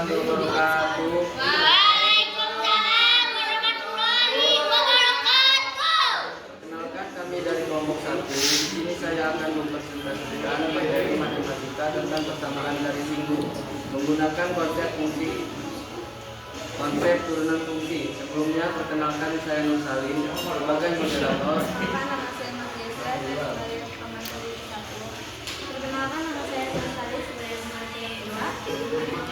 warahmatullahi wabarakatuh. Waalaikumsalam warahmatullahi wabarakatuh. Perkenalkan, kami dari kelompok 1. Di sini saya akan mempresentasikan materi matematika tentang persamaan garis singgung menggunakan konsep turunan fungsi. Sebelumnya perkenalkan, saya Nur Salim sebagai moderator. Nama saya Nurjesa sebagai pemateri 1. Perkenalkan, nama saya Sari sebagai pemateri 2.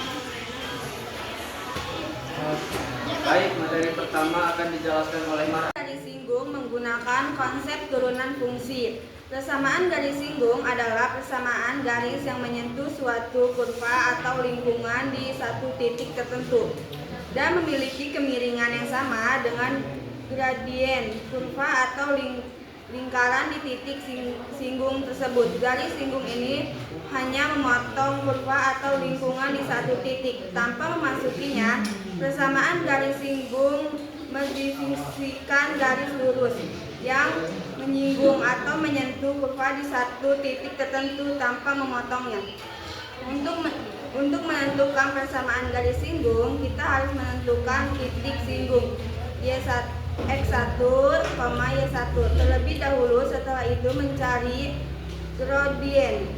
Baik, materi pertama akan dijelaskan oleh Mara. Garis singgung menggunakan konsep turunan fungsi. Persamaan garis singgung adalah persamaan garis yang menyentuh suatu kurva atau lingkungan di satu titik tertentu dan memiliki kemiringan yang sama dengan gradien kurva atau lingkaran di titik singgung tersebut. Garis singgung ini hanya memotong kurva atau lingkungan di satu titik tanpa memasukinya. Persamaan garis singgung mendefinisikan garis lurus yang menyinggung atau menyentuh kurva di satu titik tertentu tanpa memotongnya. Untuk menentukan persamaan garis singgung, kita harus menentukan titik singgung Y1, X1, Y1 terlebih dahulu. Setelah itu mencari gradien.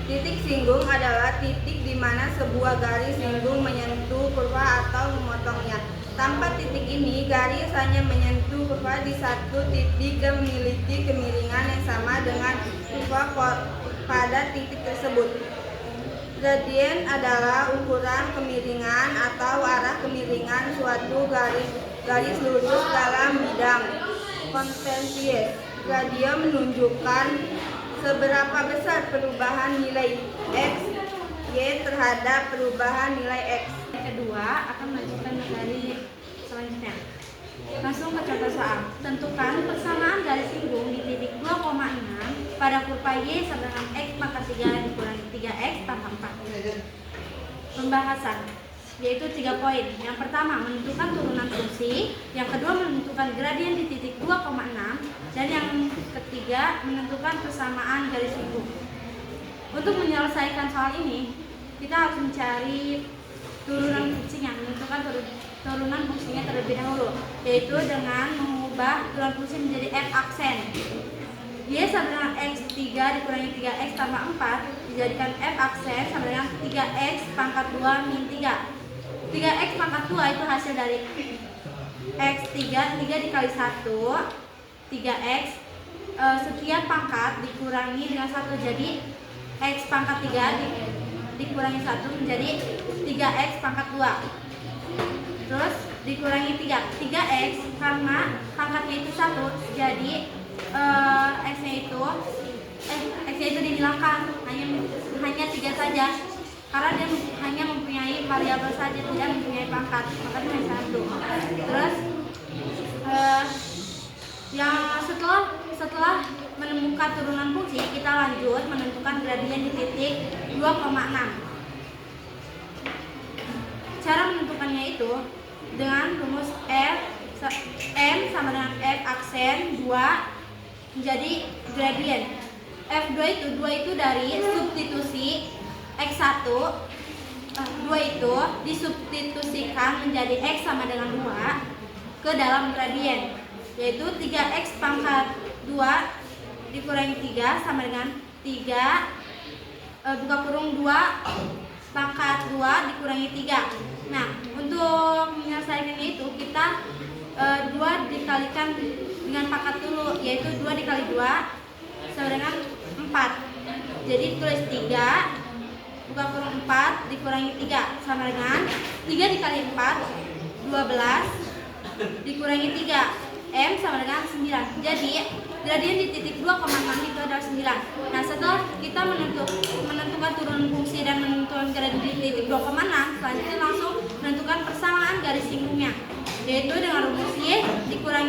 Titik singgung adalah titik di mana sebuah garis singgung menyentuh kurva atau memotongnya. Tanpa titik ini, garis hanya menyentuh kurva di satu titik dan memiliki kemiringan yang sama dengan kurva pada titik tersebut. Gradien adalah ukuran kemiringan atau arah kemiringan suatu garis lurus dalam bidang konvensies. Gradien menunjukkan seberapa besar perubahan nilai X, Y terhadap perubahan nilai X. Kedua akan melanjutkan materi selanjutnya. Langsung ke contoh soal. Tentukan persamaan garis singgung di titik 2,6 pada kurva Y sama dengan X maka 3 dikurangi 3X tambah 4. Pembahasan yaitu 3 poin. Yang pertama menentukan turunan fungsi, yang kedua menentukan gradien di titik 2,6, dan yang ketiga menentukan persamaan garis singgung. Untuk menyelesaikan soal ini, kita harus mencari turunan fungsinya, menentukan turunan fungsinya terlebih dahulu, yaitu dengan mengubah turunan fungsi menjadi F aksen. Y sama dengan X 3 dikurangi 3X tambah 4 dijadikan F aksen sama dengan 3X pangkat 2 min 3. 3X pangkat 2 itu hasil dari X 3 dikali 1 3X sekian pangkat dikurangi dengan 1, jadi X pangkat 3 dikurangi 1 menjadi 3X pangkat 2. Terus dikurangi 3X karena pangkatnya itu 1, jadi X-nya itu dihilangkan, hanya 3 saja karena dia hanya mempunyai variabel saja, tidak mempunyai pangkat, makanya hanya 1. Terus yang setelah menemukan turunan fungsi, kita lanjut menentukan gradien di titik 2,6. Cara menentukannya itu dengan rumus M sama dengan F aksen 2 menjadi gradien. F2 itu dari substitusi X1, 2 itu disubstitusikan menjadi X sama dengan 2 ke dalam gradien, yaitu 3X pangkat 2 dikurangi 3 sama dengan 3 buka kurung 2 pangkat 2 dikurangi 3. Nah, untuk menyelesaikannya itu kita 2 dikalikan dengan pangkat dulu, yaitu 2 dikali 2 sama dengan 4. Jadi tulis 3 buka kurung 4 dikurangi 3 sama dengan 3 dikali 4 12 dikurangi 3 M sama dengan 9. Jadi gradien di titik 2,6 itu adalah 9. Nah, setelah kita menentukan turunan fungsi dan menentukan gradien di titik 2,6, selanjutnya langsung menentukan persamaan garis singgungnya, yaitu dengan rumus Y dikurangi